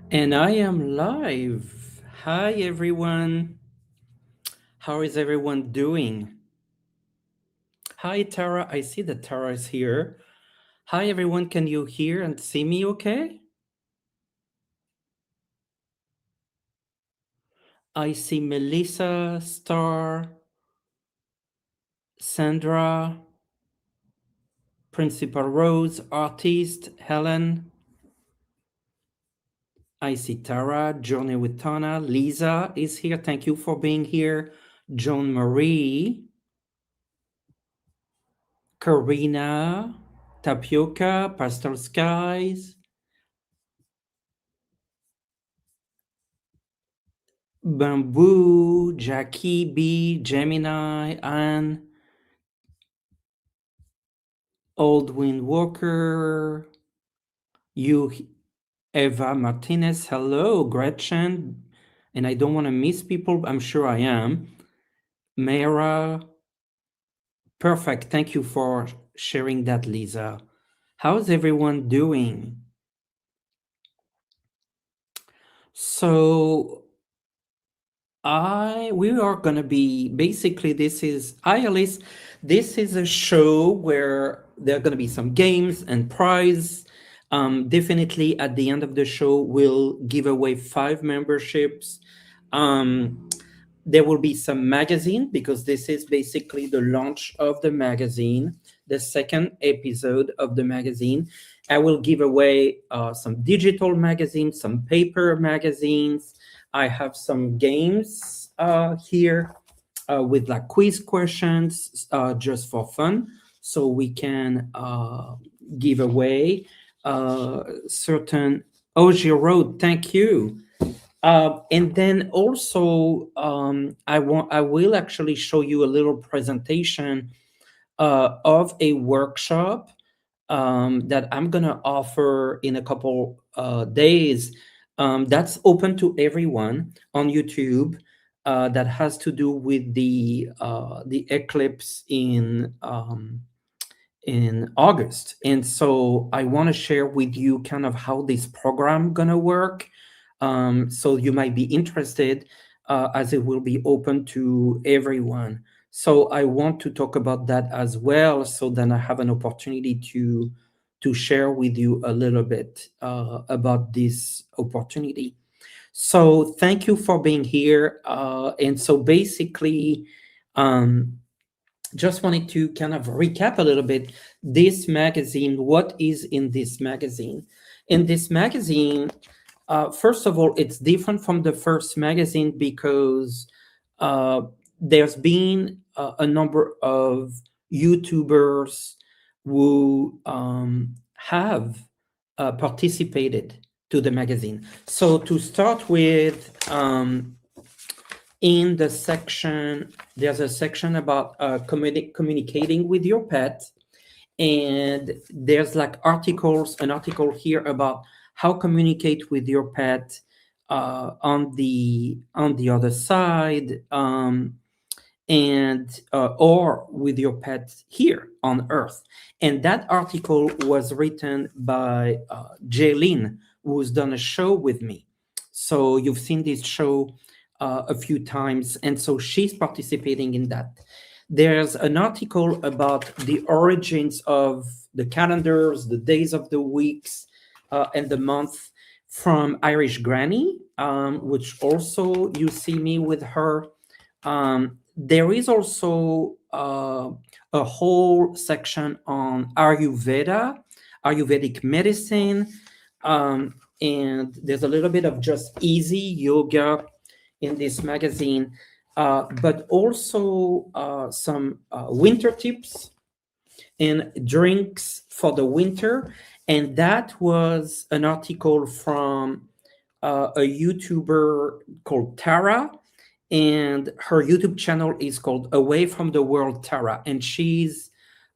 And I am live. Hi, everyone. How is everyone doing? Hi, Tara. I see that Tara is here. Hi, everyone. Can you hear and see me okay? I see Melissa, Star, Sandra, Principal Rose, Artist, Helen. I see Tara, Journey with Tana. Lisa is here. Thank you for being here. Joan Marie, Karina, Tapioca, Pastel Skies, Bamboo, Jackie B, Gemini, Anne, Old Wind Walker, you, Eva Martinez, hello, Gretchen, and I don't want to miss people, I'm sure I am. Mara, perfect, thank you for sharing that, Lisa. How's everyone doing? So we are gonna be basically this is a show where there are gonna be some games and prize. Definitely at the end of the show, we'll give away 5 memberships. Um, there will be some magazine because this is basically the launch of the magazine, the second episode of the magazine. I will give away some digital magazines, some paper magazines. I have some games here with like quiz questions just for fun. So we can give away certain. Oh, Road, thank you. And then also, I will actually show you a little presentation of a workshop that I'm gonna offer in a couple days. That's open to everyone on YouTube. That has to do with the eclipse in August, and so I want to share with you kind of how this program gonna work. So you might be interested, as it will be open to everyone. So I want to talk about that as well, so then I have an opportunity to share with you a little bit about this opportunity. So thank you for being here. And so basically, um, just wanted to kind of recap a little bit this magazine. What is in this magazine? In this magazine, first of all, it's different from the first magazine because uh, there's been a number of YouTubers who have participated to the magazine. So to start with, in the section, there's a section about communicating with your pet, and there's like an article here about how communicate with your pet on the other side, and or with your pet here on Earth. And that article was written by Jaylene, who's done a show with me. So you've seen this show a few times, and so she's participating in that. There's an article about the origins of the calendars, the days of the weeks, and the month from Irish Granny, which also you see me with her. There is also a whole section on Ayurvedic medicine, and there's a little bit of just easy yoga in this magazine, but also some winter tips and drinks for the winter. And that was an article from a YouTuber called Tara, and her YouTube channel is called Away from the World Tara, and she's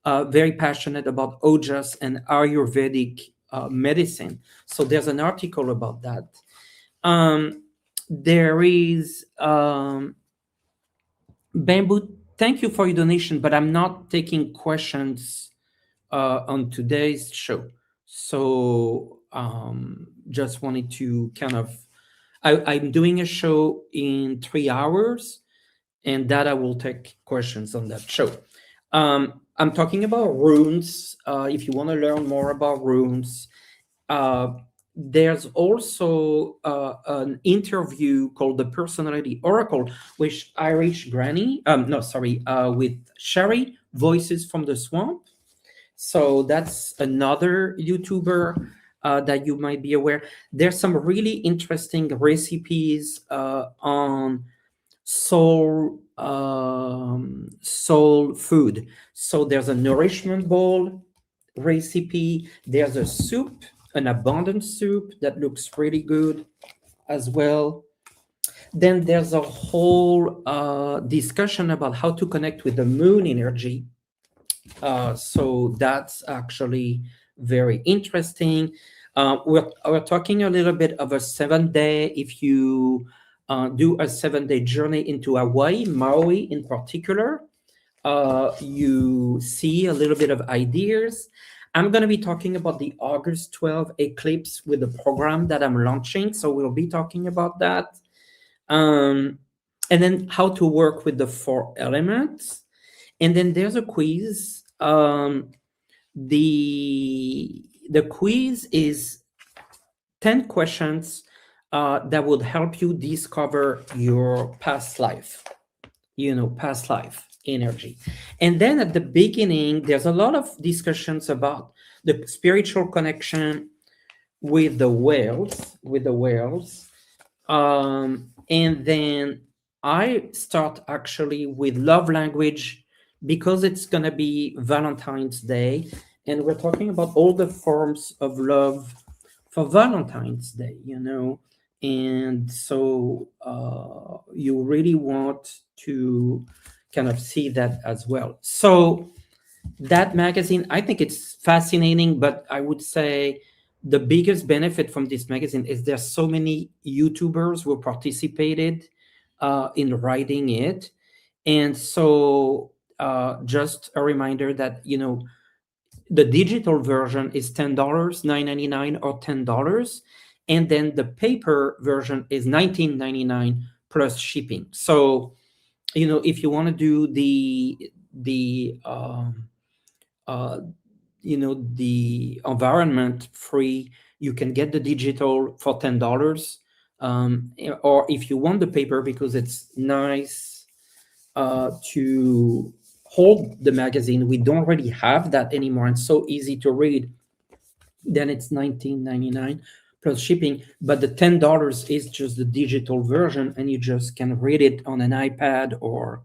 very passionate about Ojas and Ayurvedic medicine. So there's an article about that. Um, there is Bamboo. Thank you for your donation, but I'm not taking questions on today's show. So just wanted to kind of, I'm doing a show in 3 hours, and that I will take questions on that show. I'm talking about runes. If you want to learn more about runes, uh, there's also an interview called the Personality Oracle, with Irish Granny. No, sorry, with Sherry, Voices from the Swamp. So that's another YouTuber that you might be aware. There's some really interesting recipes on soul food. So there's a nourishment bowl recipe. There's a soup, an abundant soup that looks really good as well. Then there's a whole discussion about how to connect with the moon energy. So that's actually very interesting. We're talking a little bit of a 7 day. If you do a 7 day journey into Hawaii, Maui in particular, you see a little bit of ideas. I'm going to be talking about the August 12th eclipse with the program that I'm launching. So we'll be talking about that. And then how to work with the 4 elements. And then there's a quiz. The quiz is 10 questions that would help you discover your past life, past life energy. And then at the beginning, there's a lot of discussions about the spiritual connection with the whales. And then I start actually with love language, because it's going to be Valentine's Day. And we're talking about all the forms of love for Valentine's Day, And so you really want to kind of see that as well. So that magazine, I think it's fascinating, but I would say the biggest benefit from this magazine is there's so many YouTubers who participated in writing it. And so just a reminder that, the digital version is $10, $9.99 or $10. And then the paper version is $19.99 plus shipping. So, if you want to do the the environment free, you can get the digital for $10. Or if you want the paper, because it's nice to hold the magazine, we don't really have that anymore, and so easy to read, then it's $19.99 plus shipping. But the $10 is just the digital version, and you just can read it on an iPad or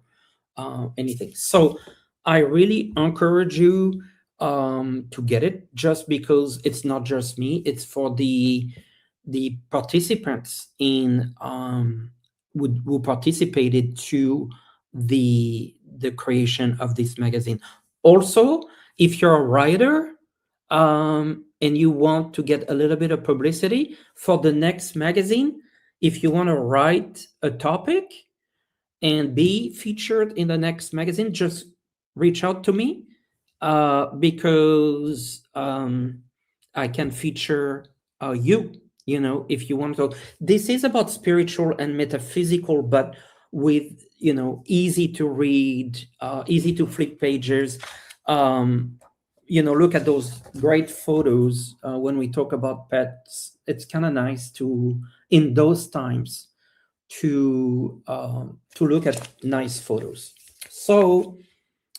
anything. So I really encourage you to get it, just because it's not just me, it's for the participants in who participated to the creation of this magazine. Also, if you're a writer and you want to get a little bit of publicity for the next magazine, if you want to write a topic and be featured in the next magazine, just reach out to me, because I can feature you. If you want to. This is about spiritual and metaphysical, but with easy to read, easy to flip pages. Look at those great photos. When we talk about pets, it's kind of nice to, in those times, to look at nice photos. So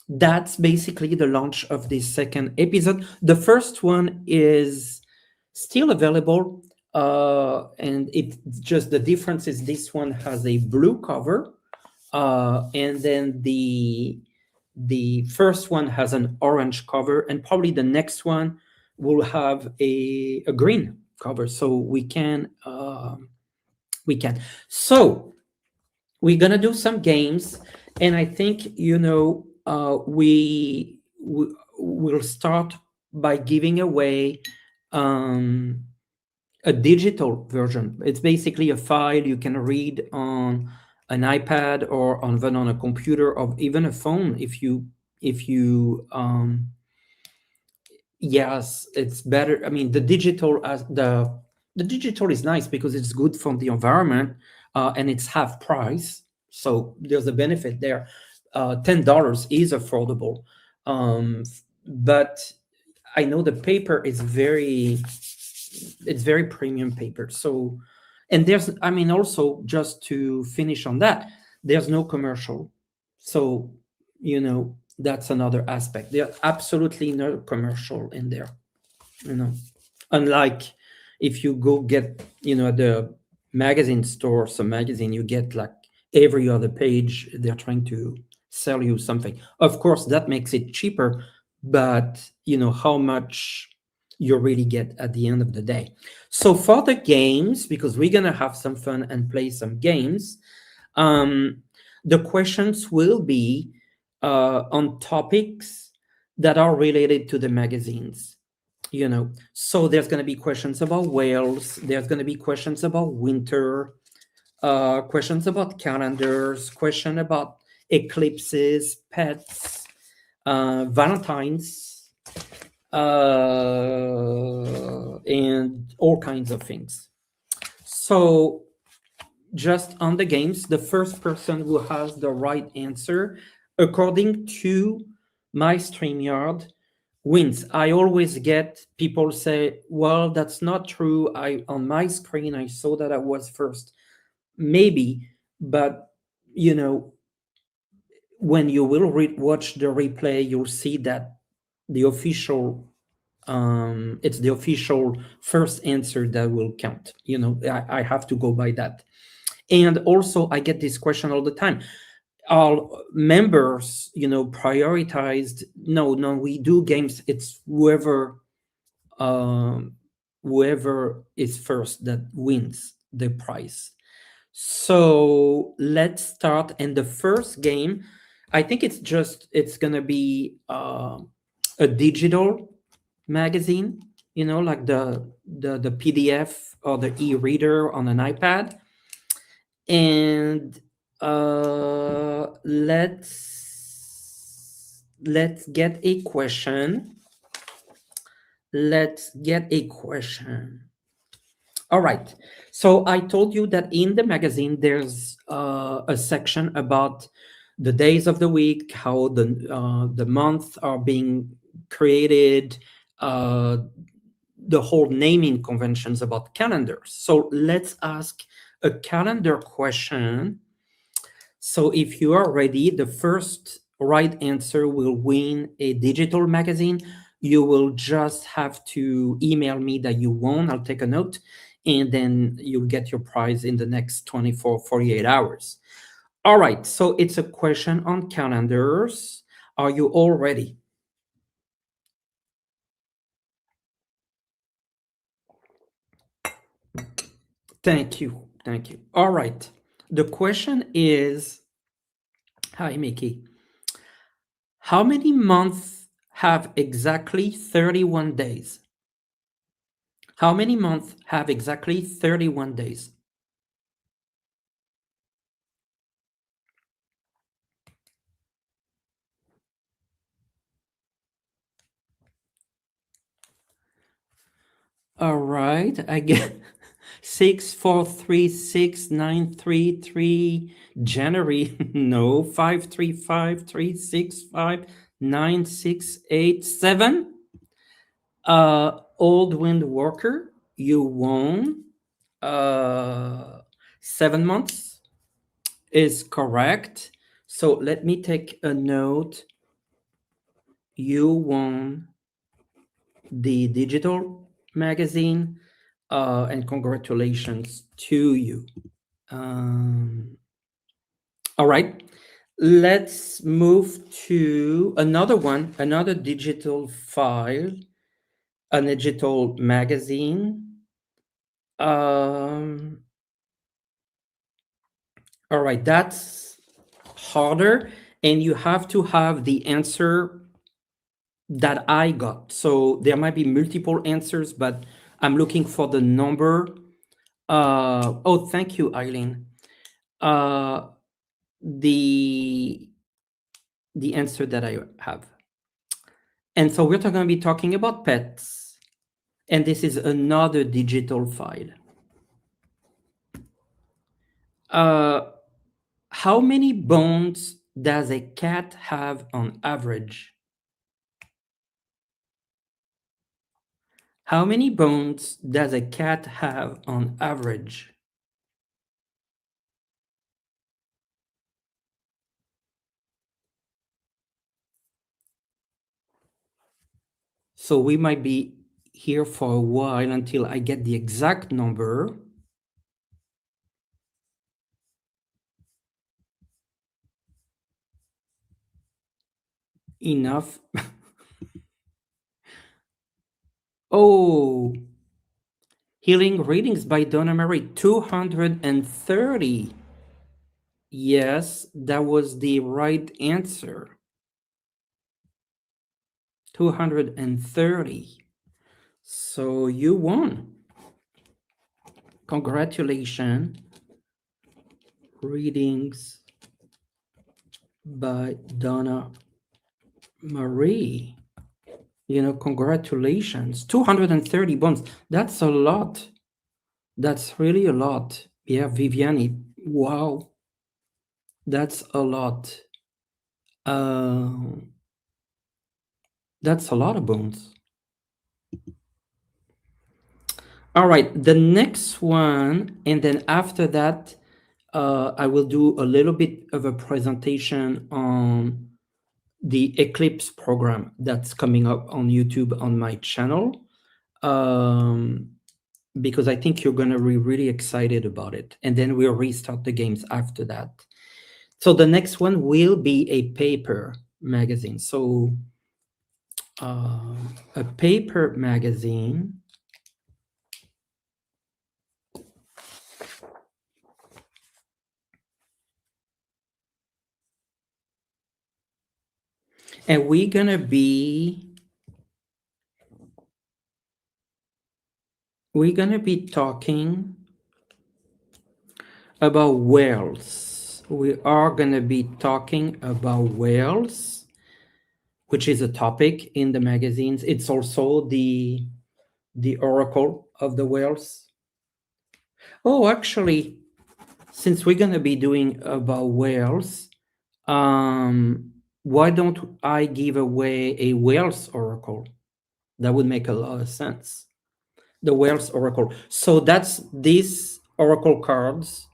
that's basically the launch of this second episode. The first one is still available, and it's just, the difference is this one has a blue cover, and then the first one has an orange cover, and probably the next one will have a green cover. So we can. So we're gonna do some games, and I think we will start by giving away a digital version. It's basically a file you can read on an iPad or on a computer or even a phone. If you yes, it's better. I mean, the digital, as the digital is nice because it's good for the environment, and it's half price, so there's a benefit there. $10 is affordable, but I know the paper is it's very premium paper. So, and there's, I mean, also just to finish on that, there's no commercial. So, that's another aspect. There's absolutely no commercial in there, you know. Unlike if you go get, the magazine store, some magazine, you get like every other page, they're trying to sell you something. Of course, that makes it cheaper, but how much you really get at the end of the day. So for the games, because we're gonna have some fun and play some games, um, the questions will be on topics that are related to the magazines. So there's going to be questions about whales, there's going to be questions about winter, questions about calendars, question about eclipses, pets, Valentine's, and all kinds of things. So just on the games, the first person who has the right answer, according to my StreamYard, wins. I always get people say, "Well, that's not true. I on my screen I saw that I was first." Maybe, but you know, when you will watch the replay, you'll see that the official it's the official first answer that will count. I have to go by that. And also, I get this question all the time. All members, prioritized. No, no, we do games. It's um, whoever is first that wins the prize. So let's start. And the first game, I think it's gonna be a digital magazine. Like the PDF or the e-reader on an iPad. And let's get a question. Let's get a question. All right. So I told you that in the magazine there's a section about the days of the week, how the months are being created, uh, the whole naming conventions about calendars. So let's ask a calendar question. So if you are ready, the first right answer will win a digital magazine. You will just have to email me that you won. I'll take a note, and then you'll get your prize in the next 24, 48 hours. All right, so it's a question on calendars. Are you all ready? Thank you. Thank you. All right. The question is, hi, Mickey. How many months have exactly 31 days? How many months have exactly 31 days? All right, I get 6436933 January. No, 535365967. Old Wind Walker, you won. 7 months is correct. So let me take a note. You won the digital magazine, and congratulations to you. All right, let's move to another one, another digital file, a digital magazine. All right, that's harder, and you have to have the answer that I got. So there might be multiple answers, but I'm looking for the number. Oh, thank you, Eileen. Uh, the answer that I have. And so we're going to be talking about pets. And this is another digital file. How many bones does a cat have on average? How many bones does a cat have on average? So we might be here for a while until I get the exact number. Enough. Oh, Healing Readings by Donna Marie, 230. Yes, that was the right answer. 230. So you won. Congratulations. Readings by Donna Marie. Congratulations. 230 bones. That's a lot. That's really a lot. Yeah, Viviani. Wow. That's a lot. That's a lot of bones. All right, the next one, and then after that, I will do a little bit of a presentation on the Eclipse program that's coming up on YouTube on my channel, because I think you're going to be really excited about it. And then we'll restart the games after that. So the next one will be a paper magazine. So a paper magazine. And we're going to be talking about whales. We are going to be talking about whales, which is a topic in the magazines. It's also the oracle of the whales. Oh, actually, since we're going to be doing about whales, why don't I give away a whales oracle? That would make a lot of sense. The whales oracle. So that's these oracle cards,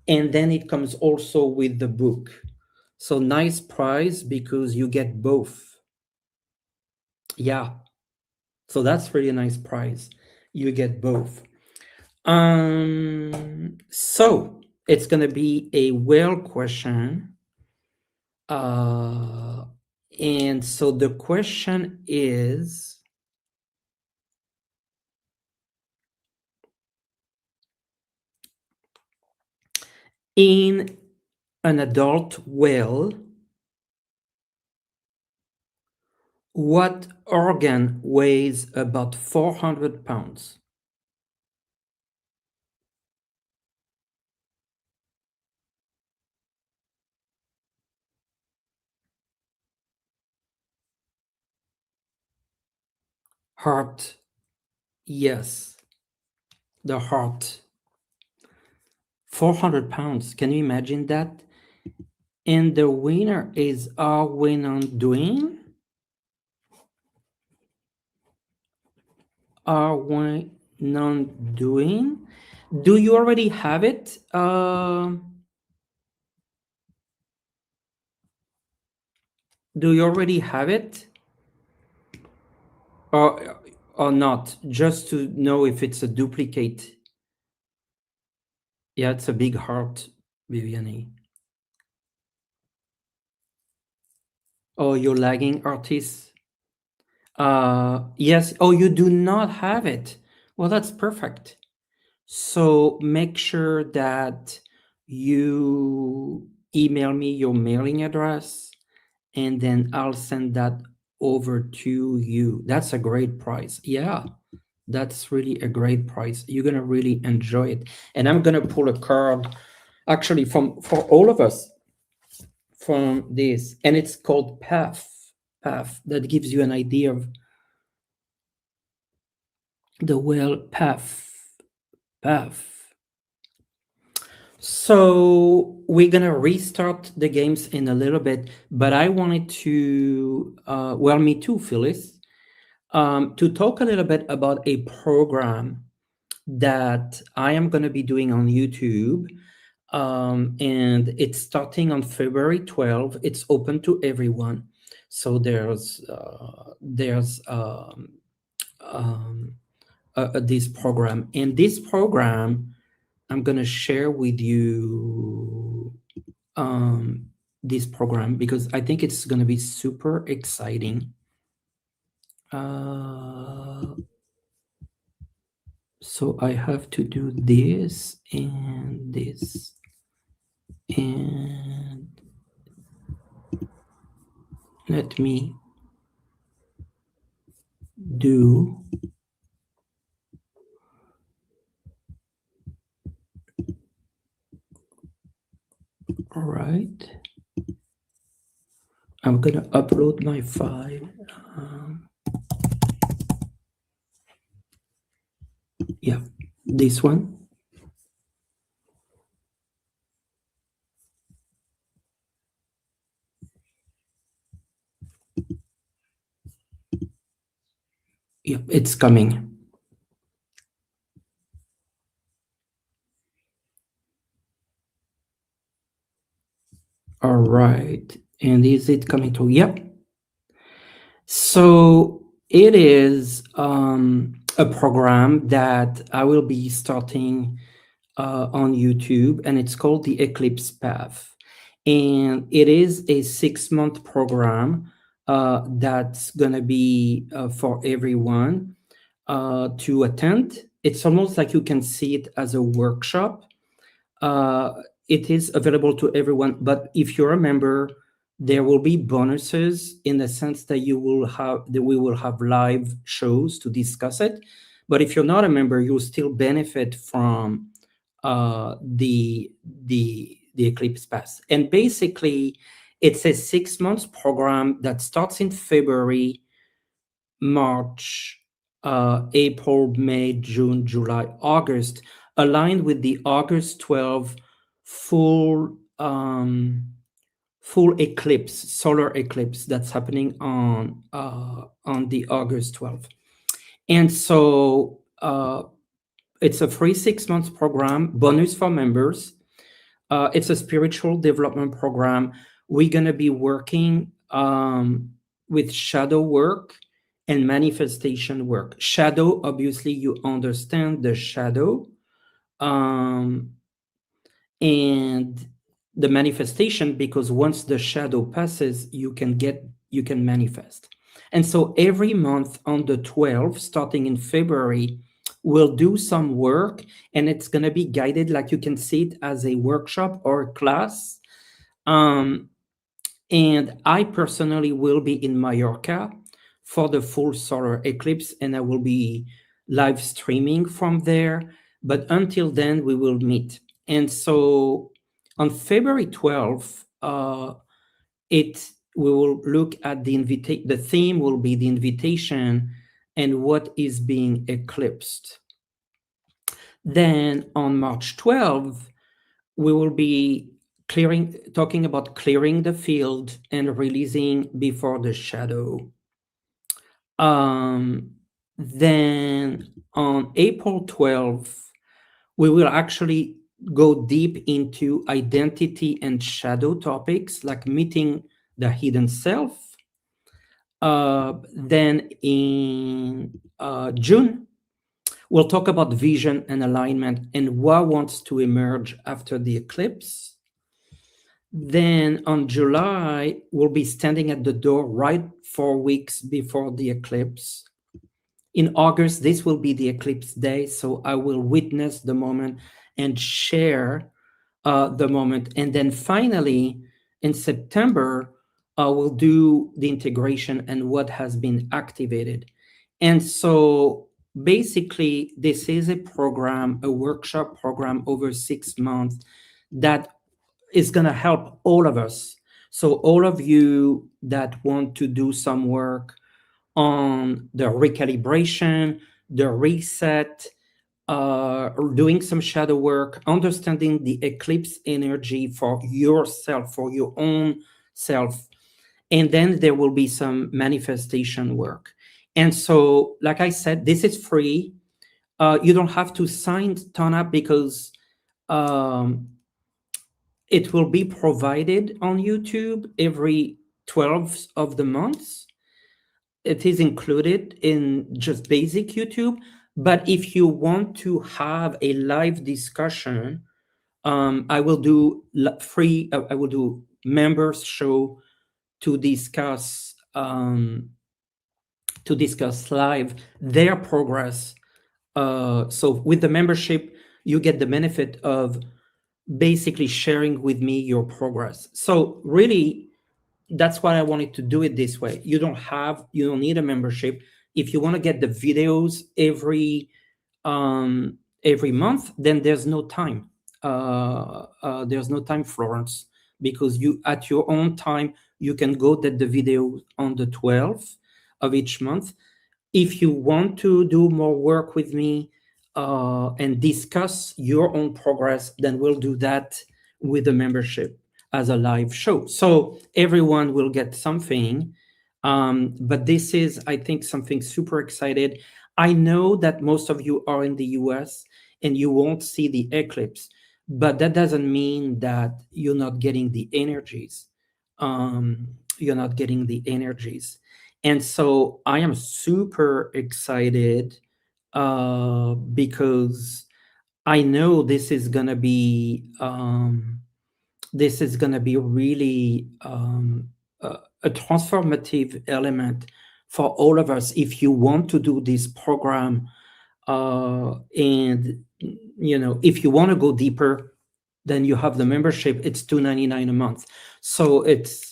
and then it comes also with the book. So nice prize because you get both. Yeah. So that's really a nice prize. You get both. So it's gonna be a whale question. And so the question is, in an adult whale, what organ weighs about 400 pounds? Heart. Yes, the heart. 400 pounds. Can you imagine that? And the winner is Arwen Duin. Arwen Duin. Do you already have it? Do you already have it? Or not? Just to know if it's a duplicate. Yeah, it's a big heart, Viviani. Oh, you're lagging, Artis? Yes. Oh, you do not have it. Well, that's perfect. So make sure that you email me your mailing address, and then I'll send that over to you. That's a great price. Yeah, that's really a great price. You're gonna really enjoy it. And I'm gonna pull a card, actually, for all of us from this, and it's called Path. Path, that gives you an idea of The whale path. So we're gonna restart the games in a little bit, but I wanted to, well, me too, Phyllis, to talk a little bit about a program that I am gonna be doing on YouTube, and it's starting on February 12th. It's open to everyone. So there's um, this program, and this program I'm gonna share with you this program because I think it's gonna be super exciting. So I have to do this and this and let me do all right. I'm gonna upload my file. Yeah, this one. Yeah, it's coming. All right. And is it coming through? Yep. So it is a program that I will be starting on YouTube, and it's called the Eclipse Path. And it is a 6-month program that's going to be for everyone to attend. It's almost like you can see it as a workshop. It is available to everyone, but if you're a member, there will be bonuses in the sense that we will have live shows to discuss it. But if you're not a member, you'll still benefit from the Eclipse Pass. And basically, it's a 6 months program that starts in February, March, April, May, June, July, August, aligned with the August 12 full full eclipse, solar eclipse that's happening on the August 12th. And so it's a free 6 months program, bonus for members. It's a spiritual development program. We're gonna be working with shadow work and manifestation work. Shadow, obviously, you understand the shadow, and the manifestation, because once the shadow passes, you can manifest. And so every month on the 12th, starting in February, we'll do some work, and it's going to be guided, like you can see it as a workshop or a class. And I personally will be in Mallorca for the full solar eclipse, and I will be live streaming from there. But until then, we will meet. And so on February 12th, we will look at the theme will be the invitation and what is being eclipsed. Then on March 12th, we will be talking about clearing the field and releasing before the shadow. Then on April 12th, we will actually go deep into identity and shadow topics like meeting the hidden self. Then in June, we'll talk about vision and alignment and what wants to emerge after the eclipse. Then on July, we'll be standing at the door right 4 weeks before the eclipse. In August, this will be the eclipse day, so I will witness the moment and share the moment. And then finally, in September, we'll do the integration and what has been activated. And so basically, this is a program, a workshop program over 6 months that is going to help all of us. So all of you that want to do some work on the recalibration, the reset, or doing some shadow work, understanding the eclipse energy for yourself, for your own self. And then there will be some manifestation work. And so, like I said, this is free. You don't have to sign up because um, it will be provided on YouTube every 12th of the month. It is included in just basic YouTube. But if you want to have a live discussion, I will do free. I will do members show to discuss live their progress. So with the membership, you get the benefit of basically sharing with me your progress. So really, that's why I wanted to do it this way. You don't need a membership. If you want to get the videos every month, then there's no time. There's no time, Florence, because you at your own time you can go get the video on the 12th of each month. If you want to do more work with me and discuss your own progress, then we'll do that with the membership as a live show. So everyone will get something. But this is, I think, something super excited. I know that most of you are in the US and you won't see the eclipse, but that doesn't mean that you're not getting the energies. You're not getting the energies. And so I am super excited because I know this is gonna be really a transformative element for all of us if you want to do this program. And if you want to go deeper, then you have the membership. It's $2.99 a month, so it's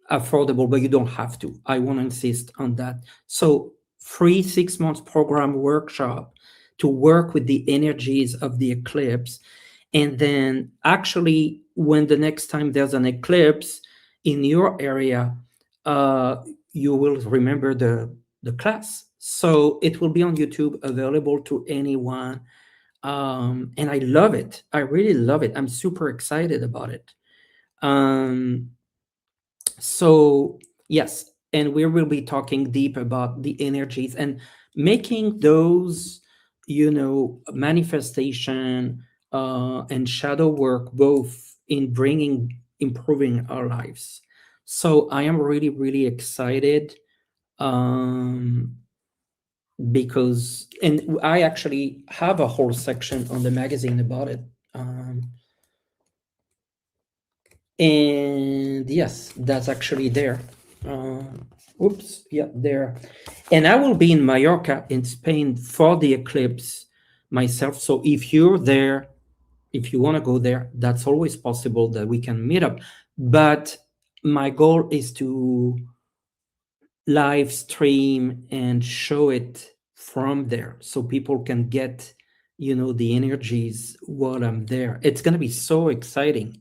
affordable, but you don't have to. I want to insist on that. So free 6 months program workshop to work with the energies of the eclipse. And then actually, when the next time there's an eclipse in your area, you will remember the class. So it will be on YouTube, available to anyone. And I love it. I really love it. I'm super excited about it. So yes, and we will be talking deep about the energies and making those, manifestation and shadow work both in improving our lives. So I am really, really excited because, and I actually have a whole section on the magazine about it. And yes, that's actually there. Oops, yeah, there. And I will be in Mallorca in Spain for the eclipse myself. So if you're there, if you want to go there, that's always possible that we can meet up. But my goal is to live stream and show it from there so people can get, the energies while I'm there. It's going to be so exciting.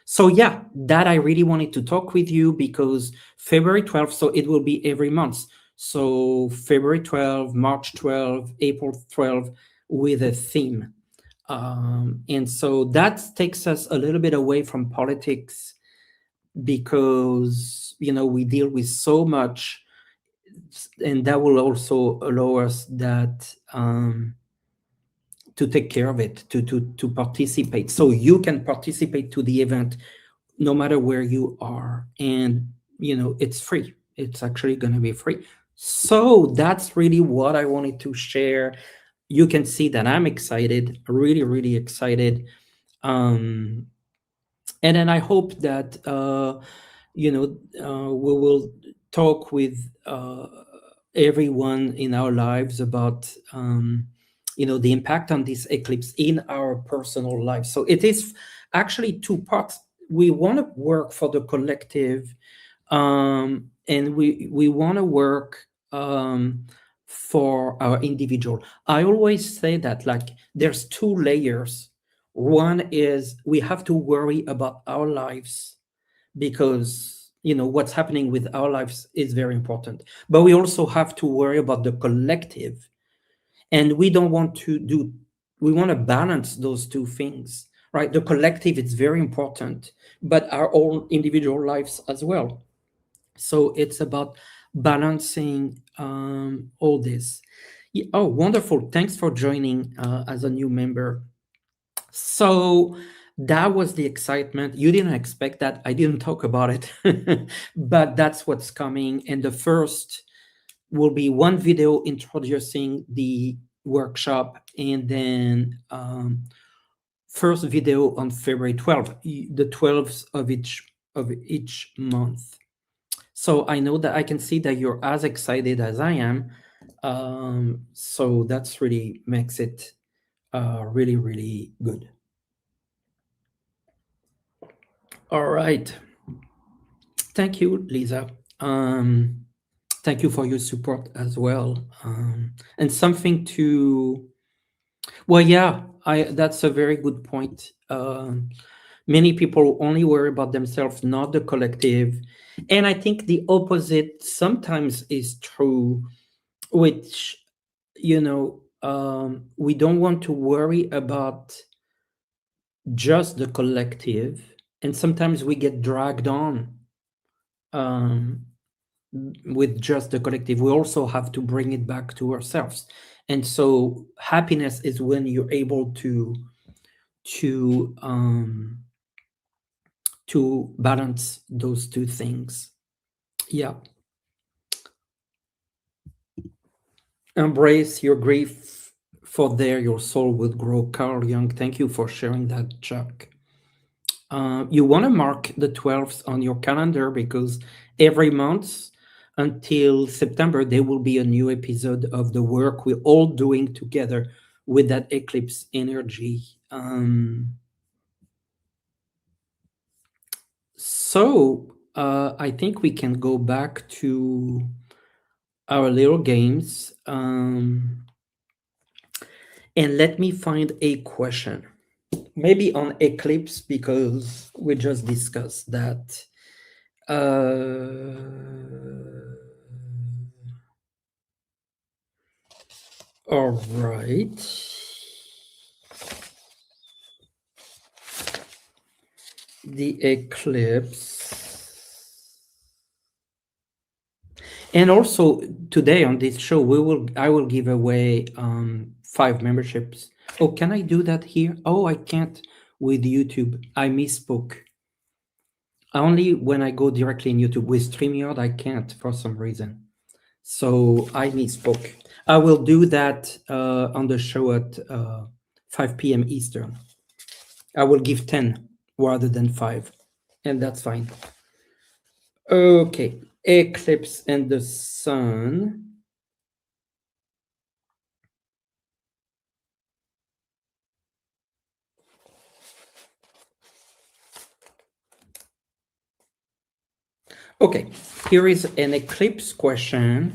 So yeah, that I really wanted to talk with you because February 12th, so it will be every month. So February 12th, March 12th, April 12th with a theme. And so that takes us a little bit away from politics because, we deal with so much, and that will also allow us that to take care of it, to participate. So you can participate to the event no matter where you are. And, it's free. It's actually going to be free. So that's really what I wanted to share. You can see that I'm excited, really, really excited. And then I hope that, we will talk with everyone in our lives about, the impact on this eclipse in our personal lives. So it is actually two parts. We want to work for the collective, and we want to work for our individual. I always say that, like, there's two layers. One is we have to worry about our lives because, what's happening with our lives is very important. But we also have to worry about the collective, and we don't want to do. We want to balance those two things, right? The collective is very important, but our own individual lives as well. So it's about balancing all this. Oh, wonderful! Thanks for joining as a new member. So that was the excitement. You didn't expect that. I didn't talk about it, but that's what's coming. And the first will be one video introducing the workshop, and then first video on February 12th, the 12th of each month. So I know that I can see that you're as excited as I am. So that's really makes it really, really good. All right. Thank you, Lisa. Thank you for your support as well. And something to, well, yeah, that's a very good point. Many people only worry about themselves, not the collective. And I think the opposite sometimes is true, which, we don't want to worry about just the collective. And sometimes we get dragged on um, with just the collective. We also have to bring it back to ourselves. And so happiness is when you're able to um, to balance those two things. Yeah. Embrace your grief, for there your soul will grow. Carl Jung, thank you for sharing that, Chuck. You want to mark the 12th on your calendar, because every month until September, there will be a new episode of the work we're all doing together with that eclipse energy. So I think we can go back to our little games. And let me find a question. Maybe on eclipse, because we just discussed that. All right. The eclipse. And also today on this show, I will give away 5 memberships. Oh, can I do that here? Oh, I can't with YouTube. I misspoke. Only when I go directly in YouTube. With StreamYard, I can't for some reason. So I misspoke. I will do that on the show at 5 p.m. Eastern. I will give 10 rather than 5, and that's fine. Okay, eclipse and the sun. Okay, here is an eclipse question.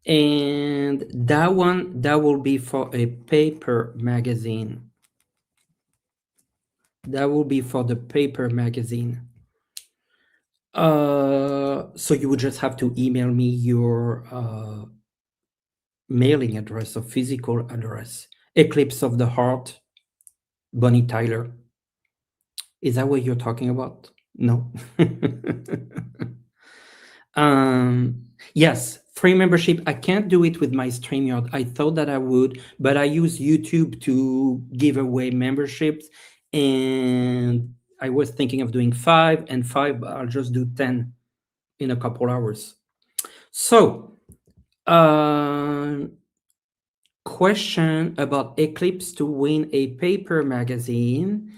And that one, that will be for a paper magazine. That will be for the paper magazine. So you would just have to email me your mailing address or physical address. Eclipse of the Heart, Bonnie Tyler. Is that what you're talking about? No. Yes, free membership. I can't do it with my StreamYard. I thought that I would, but I use YouTube to give away memberships. And I was thinking of doing 5 and 5, but I'll just do 10 in a couple hours. So, question about Eclipse to win a paper magazine.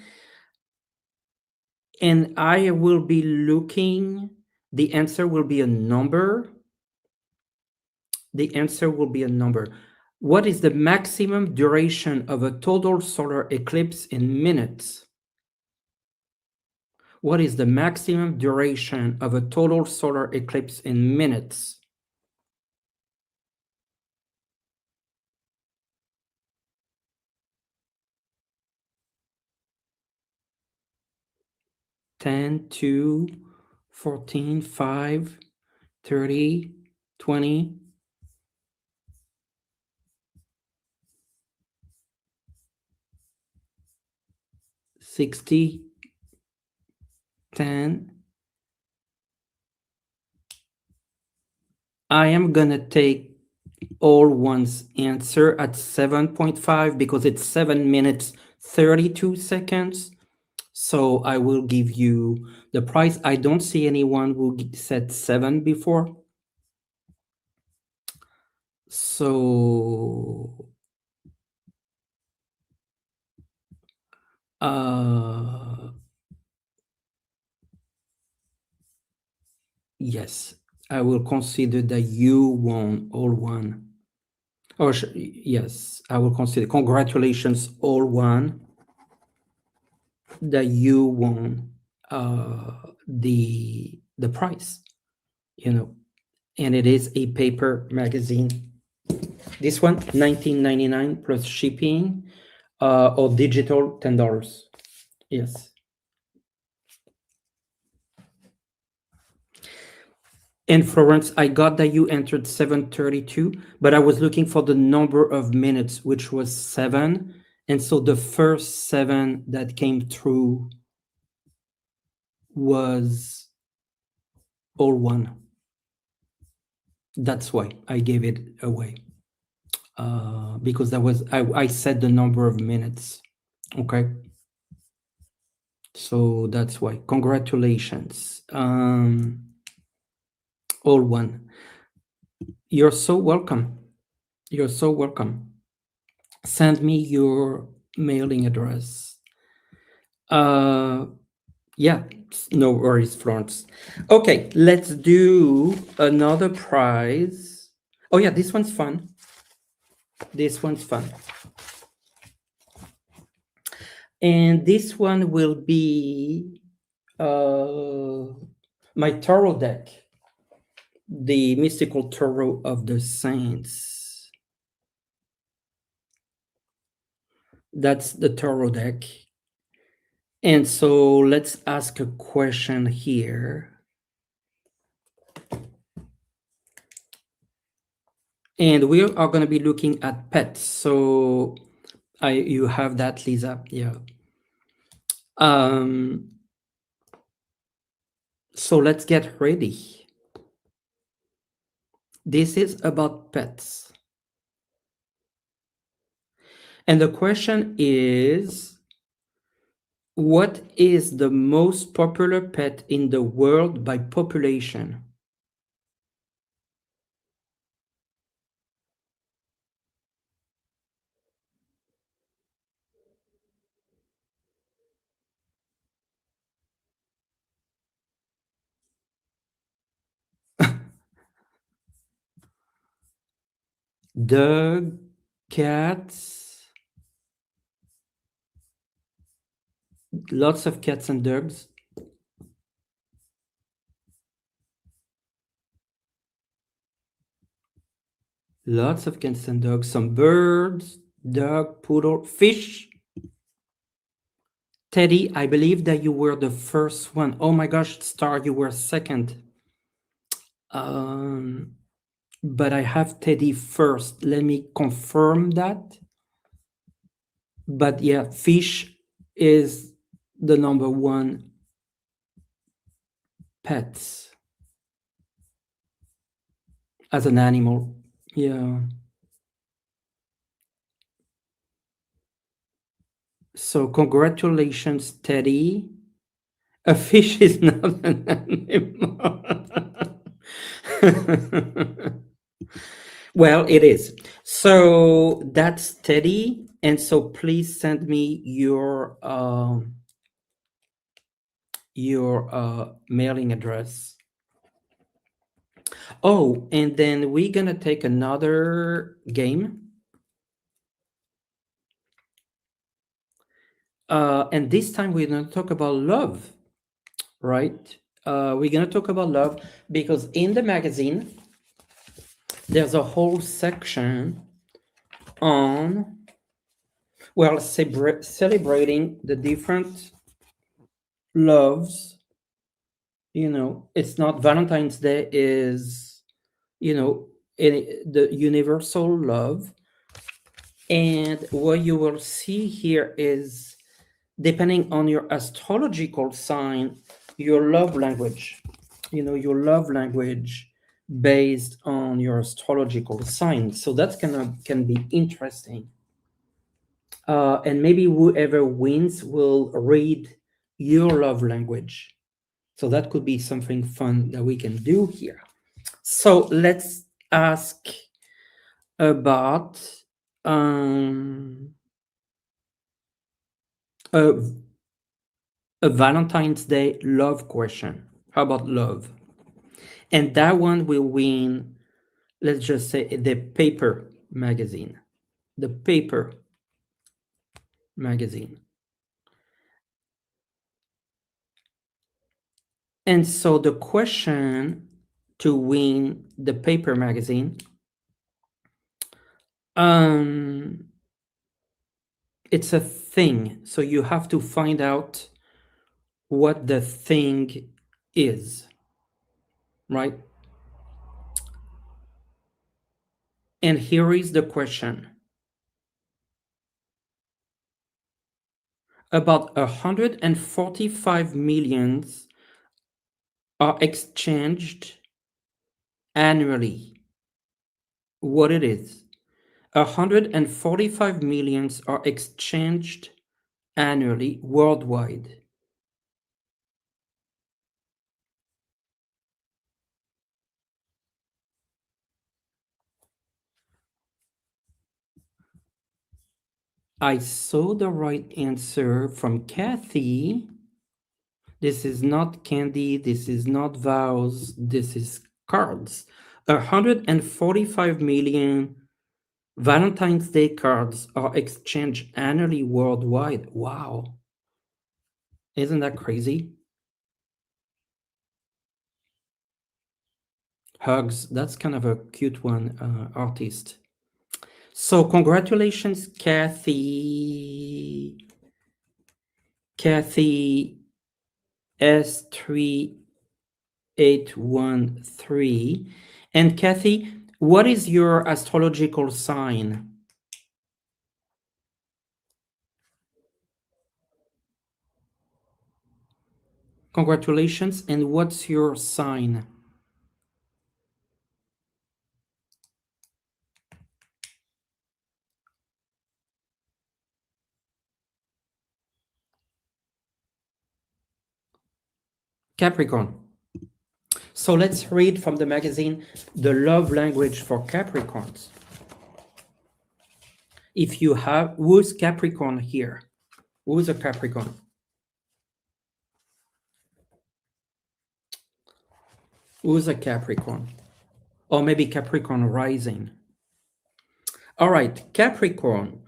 And I will be looking, the answer will be a number. The answer will be a number. What is the maximum duration of a total solar eclipse in minutes? What is the maximum duration of a total solar eclipse in minutes? Ten, 2, 14, 5, 30, 20, 60, 10. I am gonna take all one's answer at 7.5 because it's 7 minutes 32 seconds. So I will give you the price. I don't see anyone who said 7 before. So yes, I will consider that you won all one. Or yes, I will consider. Congratulations, all one. That you won the prize, and it is a paper magazine. This one, $19.99 plus shipping, or digital $10. Yes. And Florence, I got that you entered 7:32, but I was looking for the number of minutes, which was 7. And so the first 7 that came through was all one. That's why I gave it away. Because that was, I said the number of minutes. Okay. So that's why. Congratulations. All one. You're so welcome. You're so welcome. Send me your mailing address. Yeah, no worries, Florence. Okay, let's do another prize. Oh yeah, this one's fun. This one's fun. And this one will be my tarot deck, the Mystical Tarot of the Saints. That's the tarot deck. And so let's ask a question here. And we are going to be looking at pets. So you have that, Lisa. Yeah. So let's get ready. This is about pets. And the question is, what is the most popular pet in the world by population? Dog, cats, lots of cats and dogs. Lots of cats and dogs, some birds, dog, poodle, fish. Teddy, I believe that you were the first one. Oh my gosh, Star, you were second. But I have Teddy first. Let me confirm that. But yeah, fish is the number one pet as an animal. Yeah. So congratulations, Teddy. A fish is not an animal. Well, it is. So that's Teddy. And so please send me your mailing address. Oh, and then we're gonna take another game. And this time we're gonna talk about love, right? We're gonna talk about love because in the magazine, there's a whole section on, well, celebrating the different loves It's not Valentine's Day is, you know, the universal love. And what you will see here is, depending on your astrological sign, your love language, your love language based on your astrological sign. So that can be interesting. And maybe whoever wins will read your love language. So that could be something fun that we can do here. So let's ask about um, a, a Valentine's Day love question. How about love? And that one will win, let's just say, the paper magazine. The paper magazine. And so the question to win the paper magazine, it's a thing. So you have to find out what the thing is, right? And here is the question. About 145 millions are exchanged annually. What it is? 145 millions are exchanged annually worldwide. I saw the right answer from Kathy. This is not candy. This is not vows. This is cards. 145 million Valentine's Day cards are exchanged annually worldwide. Wow. Isn't that crazy? Hugs. That's kind of a cute one, artist. So congratulations, Kathy. Kathy S3813. And Kathy, what is your astrological sign? Congratulations. And what's your sign? Capricorn. So let's read from the magazine, The Love Language for Capricorns. If you have, who's Capricorn here? Who's a Capricorn? Who's a Capricorn? Or maybe Capricorn rising. All right, Capricorn.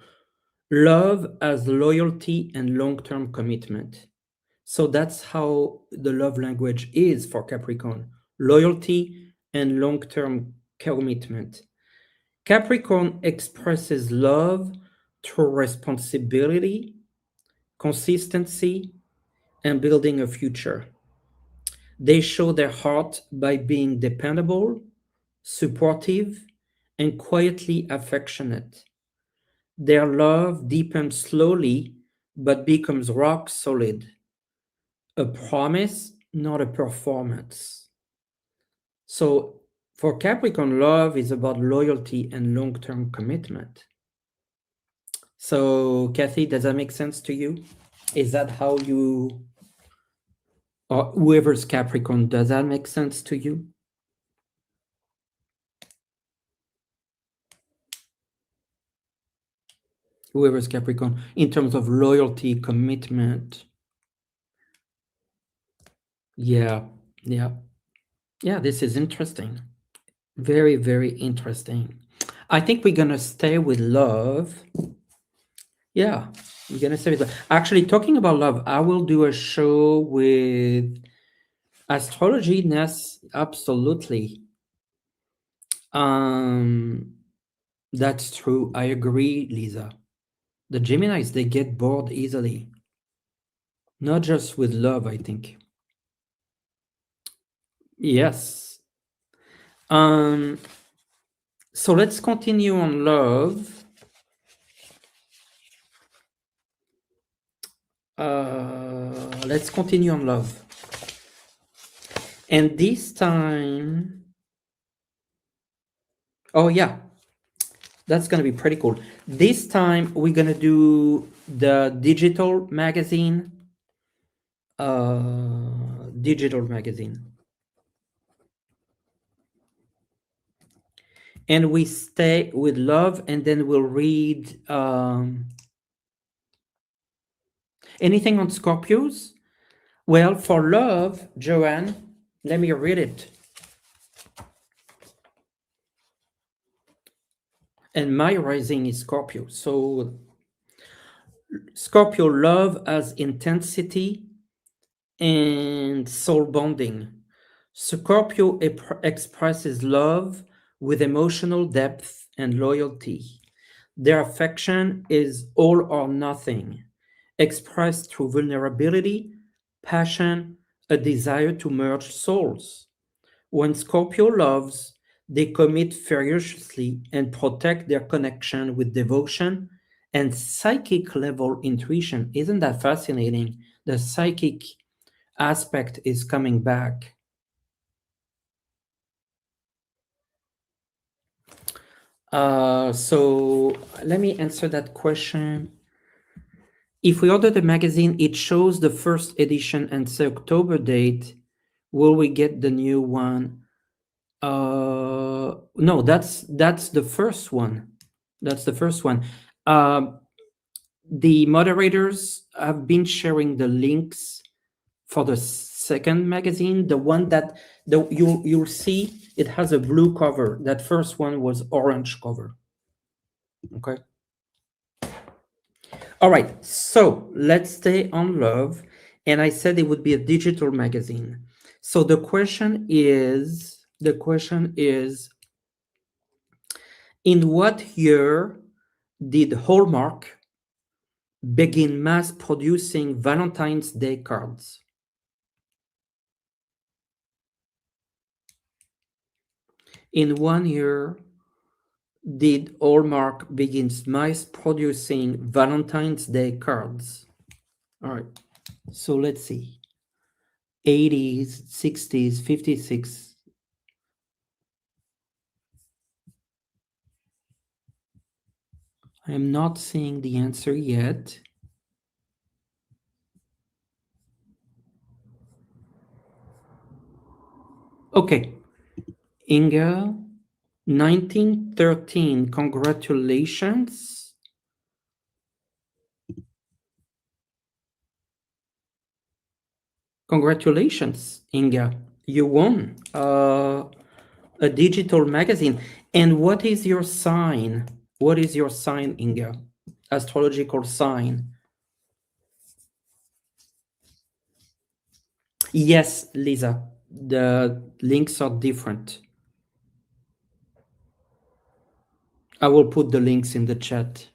Love as loyalty and long-term commitment. So that's how the love language is for Capricorn. Loyalty and long-term commitment. Capricorn expresses love through responsibility, consistency, and building a future. They show their heart by being dependable, supportive, and quietly affectionate. Their love deepens slowly but becomes rock solid. A promise, not a performance. So for Capricorn, love is about loyalty and long-term commitment. So Kathy, does that make sense to you? Is that how you, or whoever's Capricorn, does that make sense to you? Whoever's Capricorn, in terms of loyalty, commitment. Yeah, yeah. Yeah, this is interesting. Very, very interesting. I think we're gonna stay with love. Yeah, we're gonna stay with love. Actually, talking about love, I will do a show with astrology. Yes, absolutely. That's true. I agree, Lisa. The Geminis, they get bored easily. Not just with love, I think. Yes. Um, so let's continue on love. Let's continue on love. And this time, oh yeah, that's gonna be pretty cool. This time we're gonna do the digital magazine. Digital magazine. And we stay with love, and then we'll read anything on Scorpios. Well, for love, Joanne, let me read it. And my rising is Scorpio. So Scorpio love as intensity and soul bonding. Scorpio expresses love with emotional depth and loyalty. Their affection is all or nothing, expressed through vulnerability, passion, a desire to merge souls. When Scorpio loves, they commit ferociously and protect their connection with devotion and psychic level intuition. Isn't that fascinating? The psychic aspect is coming back. So let me answer that question. If we order the magazine, it shows the first edition and the October date. Will we get the new one? No, that's the first one. That's the first one. The moderators have been sharing the links for the second magazine, the one that you'll see it has a blue cover. That first one was orange cover. Okay. All right. So let's stay on love. And I said it would be a digital magazine. So the question is, in what year did Hallmark begin mass producing Valentine's Day cards? In 1 year, did Hallmark begin mass producing Valentine's Day cards? All right. So let's see. 80s, 60s, 56. I am not seeing the answer yet. Okay. Inga, 1913. Congratulations. Congratulations, Inga. You won a digital magazine. And what is your sign? What is your sign, Inga? Astrological sign. Yes, Lisa. The links are different. I will put the links in the chat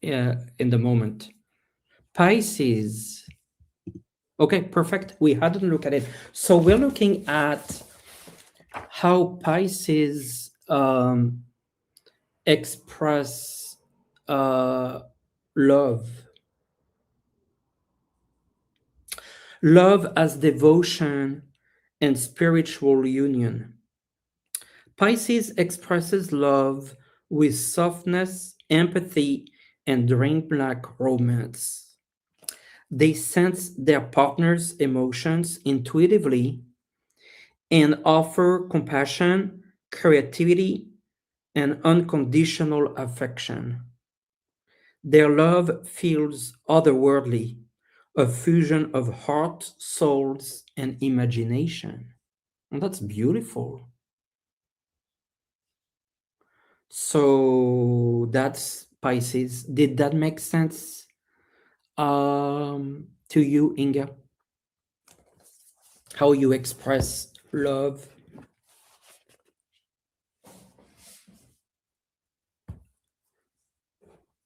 in the moment. Pisces. Okay, perfect. We hadn't looked at it. So we're looking at how Pisces express love. Love as devotion and spiritual union. Pisces expresses love with softness, empathy, and dreamlike romance. They sense their partner's emotions intuitively and offer compassion, creativity, and unconditional affection. Their love feels otherworldly, a fusion of heart, souls, and imagination. And that's beautiful. So that's Pisces. Did that make sense to you, Inga? How you express love?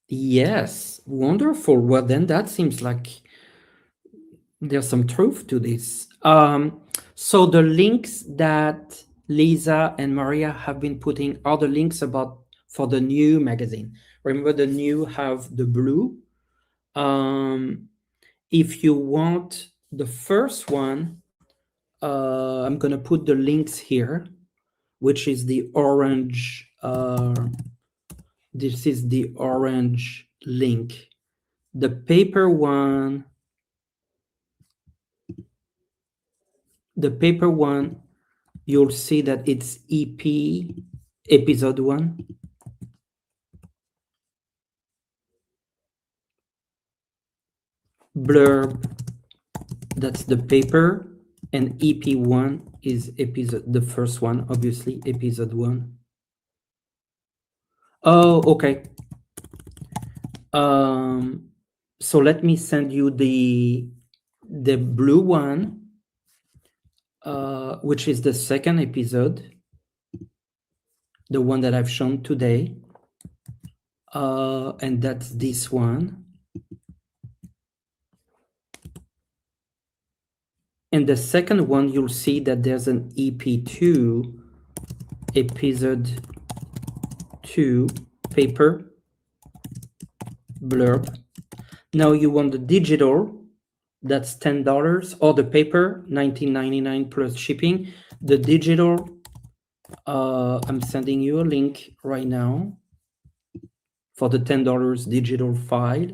Yes, wonderful. Well, then that seems like there's some truth to this. So the links that Lisa and Maria have been putting are the links about for the new magazine. Remember, the new have the blue. If you want the first one, I'm gonna put the links here, which is the orange. This is the orange link. The paper one. The paper one, you'll see that it's EP episode 1. Blurb, that's the paper, and EP1 is episode, the first one, obviously, episode 1. Oh, okay. So let me send you the blue one, which is the second episode, the one that I've shown today, and that's this one. And the second one, you'll see that there's an EP2, episode 2, paper, blurb. Now you want the digital, that's $10, or the paper, $19.99 plus shipping. The digital, I'm sending you a link right now for the $10 digital file.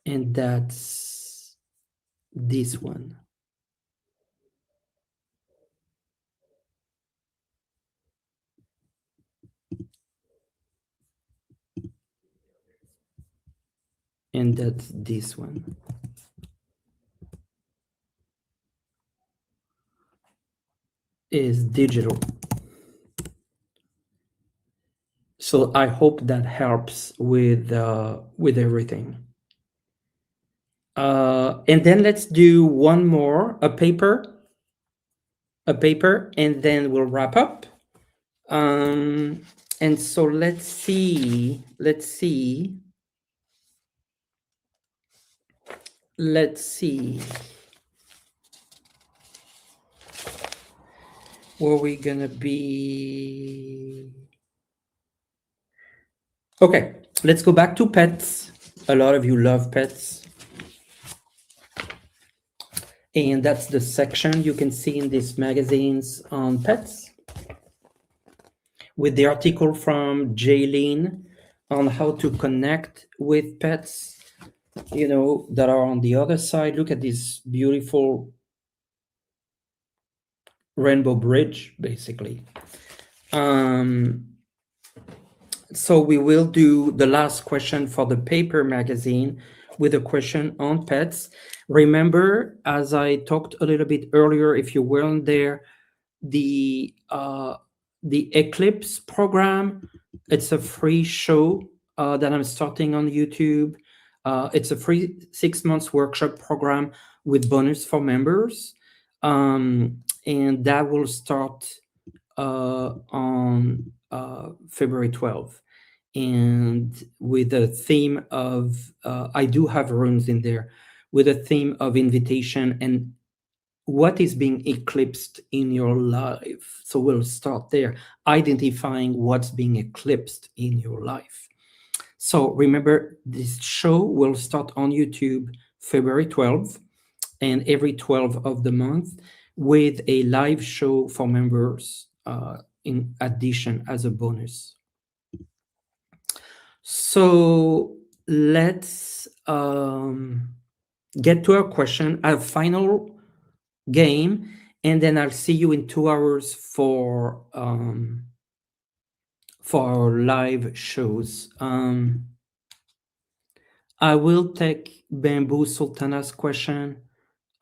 And that's this one. And that's this one. Is digital. So I hope that helps with everything. And then let's do one more, a paper, and then we'll wrap up. And so let's see where we're gonna be. Okay, let's go back to pets. A lot of you love pets. And that's the section you can see in these magazines on pets, with the article from Jaylene on how to connect with pets, that are on the other side. Look at this beautiful rainbow bridge, basically. So we will do the last question for the paper magazine with a question on pets. Remember, as I talked a little bit earlier, if you weren't there, the Eclipse program, it's a free show that I'm starting on YouTube. It's a free 6 months workshop program with bonus for members. And that will start on February 12th. And with a theme of, I do have rooms in there, with a theme of invitation and what is being eclipsed in your life. So we'll start there, identifying what's being eclipsed in your life. So remember, this show will start on YouTube February 12th and every 12th of the month, with a live show for members in addition as a bonus. So let's get to our question, our final game, and then I'll see you in 2 hours for our live shows. I will take Bamboo Sultana's question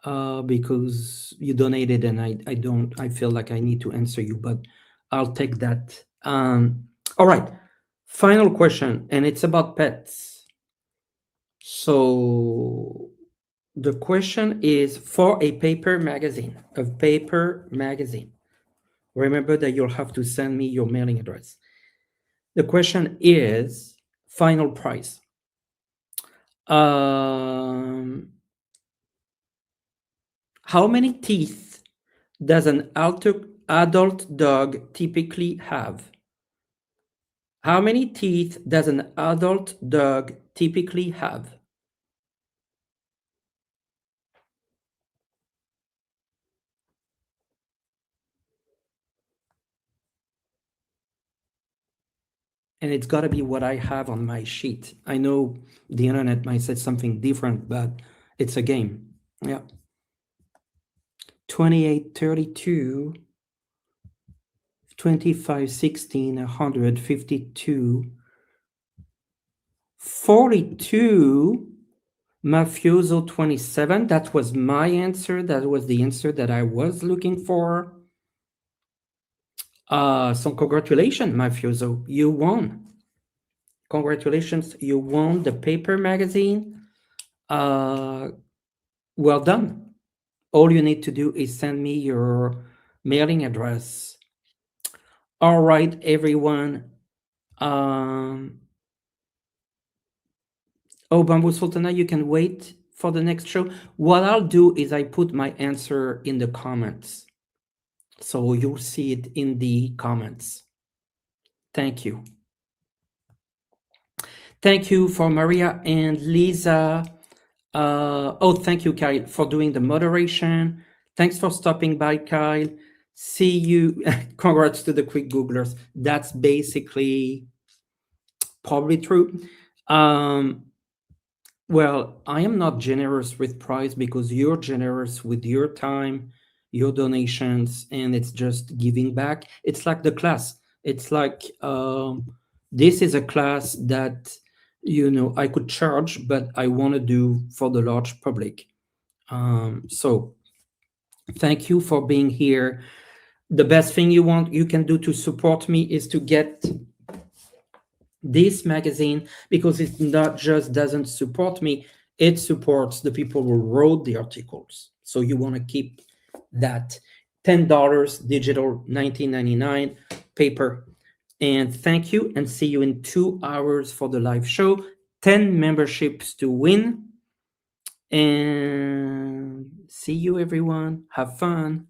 because you donated, and I feel like I need to answer you, but I'll take that. All right, final question, and it's about pets. So the question is for a paper magazine. Remember that you'll have to send me your mailing address. The question is final price. How many teeth does an adult dog typically have? How many teeth does an adult dog typically have? And it's got to be what I have on my sheet. I know the internet might say something different, but it's a game. Yeah. 28, 32, 25, 16, 152, 42, Mafioso 27. That was my answer. That was the answer that I was looking for. So congratulations, Mafioso. You won. Congratulations. You won the paper magazine. Well done. All you need to do is send me your mailing address. All right, everyone. Oh, Bamboo Sultana, you can wait for the next show. What I'll do is I put my answer in the comments. So you'll see it in the comments. Thank you. Thank you for Maria and Lisa. Thank you, Kyle, for doing the moderation. Thanks for stopping by, Kyle. See you. Congrats to the quick Googlers. That's basically probably true. Well, I am not generous with prize because you're generous with your time, your donations, and it's just giving back. It's like the class. It's like this is a class that I could charge, but I want to do for the large public. So thank you for being here. The best thing you can do to support me is to get this magazine, because it not just doesn't support me, it supports the people who wrote the articles. So you want to keep that $10 digital, $19.99 paper. And thank you, and see you in 2 hours for the live show. 10 memberships to win. And see you, everyone. Have fun.